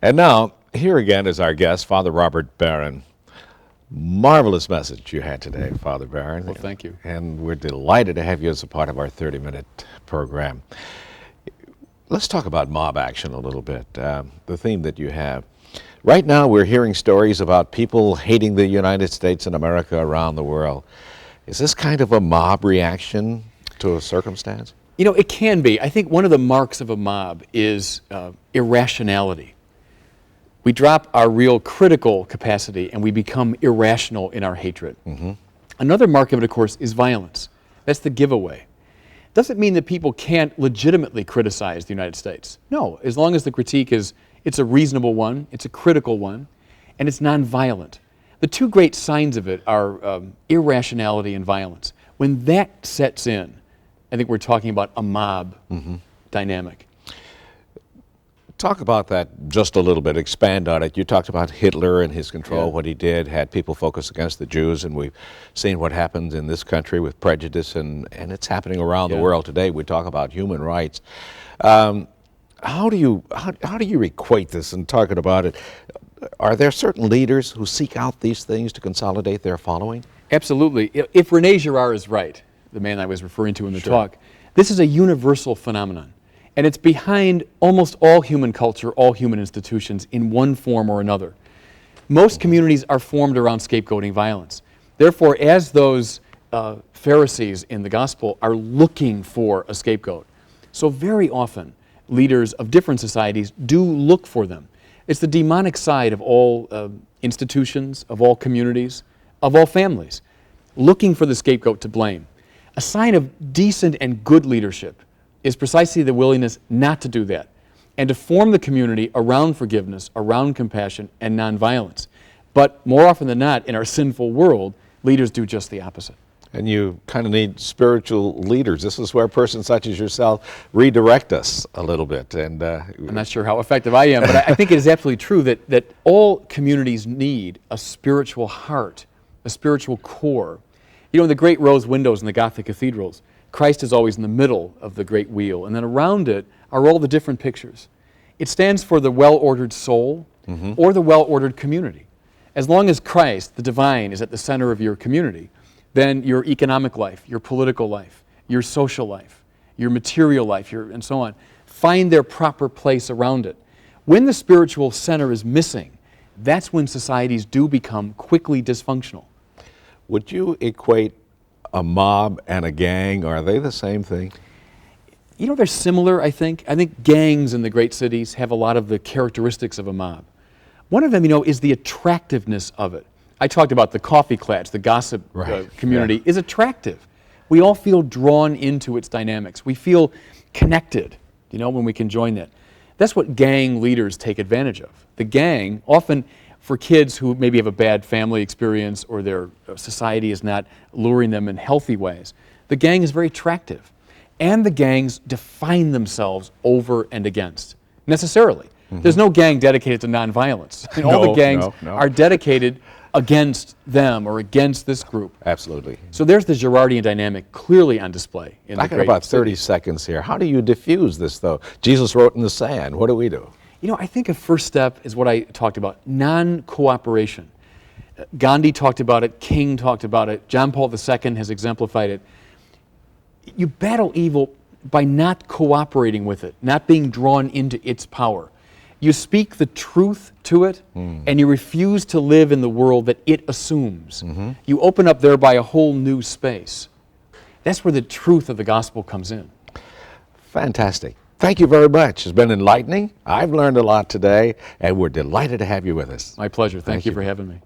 And now, here again is our guest, Father Robert Barron. Marvelous message you had today, Father Barron. Well, thank you. And we're delighted to have you as a part of our 30-minute program. Let's talk about mob action a little bit, the theme that you have. Right now, we're hearing stories about people hating the United States and America around the world. Is this kind of a mob reaction to a circumstance? You know, it can be. I think one of the marks of a mob is irrationality. We drop our real critical capacity and we become irrational in our hatred. Mm-hmm. Another mark of it, of course, is violence. That's the giveaway. Doesn't mean that people can't legitimately criticize the United States. No, as long as the critique it's a reasonable one, it's a critical one, and it's nonviolent. The two great signs of it are irrationality and violence. When that sets in, I think we're talking about a mob dynamic. Talk about that just a little bit, expand on it. You talked about Hitler and his control, what he did, had people focus against the Jews, and we've seen what happens in this country with prejudice, and it's happening around the world today. We talk about human rights. How do you equate this and talking about it? Are there certain leaders who seek out these things to consolidate their following? Absolutely. If René Girard is right, the man I was referring to in the talk, this is a universal phenomenon. And it's behind almost all human culture, all human institutions in one form or another. Most communities are formed around scapegoating violence. Therefore, as those Pharisees in the gospel are looking for a scapegoat, so very often leaders of different societies do look for them. It's the demonic side of all institutions, of all communities, of all families, looking for the scapegoat to blame. A sign of decent and good leadership is precisely the willingness not to do that and to form the community around forgiveness, around compassion, and nonviolence. But more often than not, in our sinful world, leaders do just the opposite. And you kind of need spiritual leaders. This is where a person such as yourself redirect us a little bit. And I'm not sure how effective I am, but I think it is absolutely true that all communities need a spiritual heart, a spiritual core. You know, in the great rose windows in the Gothic cathedrals, Christ is always in the middle of the great wheel, and then around it are all the different pictures. It stands for the well-ordered soul or the well-ordered community. As long as Christ, the divine, is at the center of your community, then your economic life, your political life, your social life, your material life, and so on, find their proper place around it. When the spiritual center is missing, that's when societies do become quickly dysfunctional. Would you equate a mob and a gang? Are they the same thing? You know, they're similar, I think. I think gangs in the great cities have a lot of the characteristics of a mob. One of them, you know, is the attractiveness of it. I talked about the coffee klatch, the gossip community is attractive. We all feel drawn into its dynamics. We feel connected, you know, when we can join that. That's what gang leaders take advantage of. The gang, often for kids who maybe have a bad family experience or their society is not luring them in healthy ways, the gang is very attractive. And the gangs define themselves over and against, necessarily. There's no gang dedicated to nonviolence. I mean, all the gangs are dedicated against them or against this group. Absolutely. So there's the Girardian dynamic clearly on display. I got about 30 seconds here. How do you diffuse this, though? Jesus wrote in the sand. What do we do? You know, I think a first step is what I talked about, non-cooperation. Gandhi talked about it, King talked about it, John Paul II has exemplified it. You battle evil by not cooperating with it, not being drawn into its power. You speak the truth to it, and you refuse to live in the world that it assumes. You open up thereby a whole new space. That's where the truth of the gospel comes in. Fantastic. Thank you very much. It's been enlightening. I've learned a lot today, and we're delighted to have you with us. My pleasure. Thank you for having me.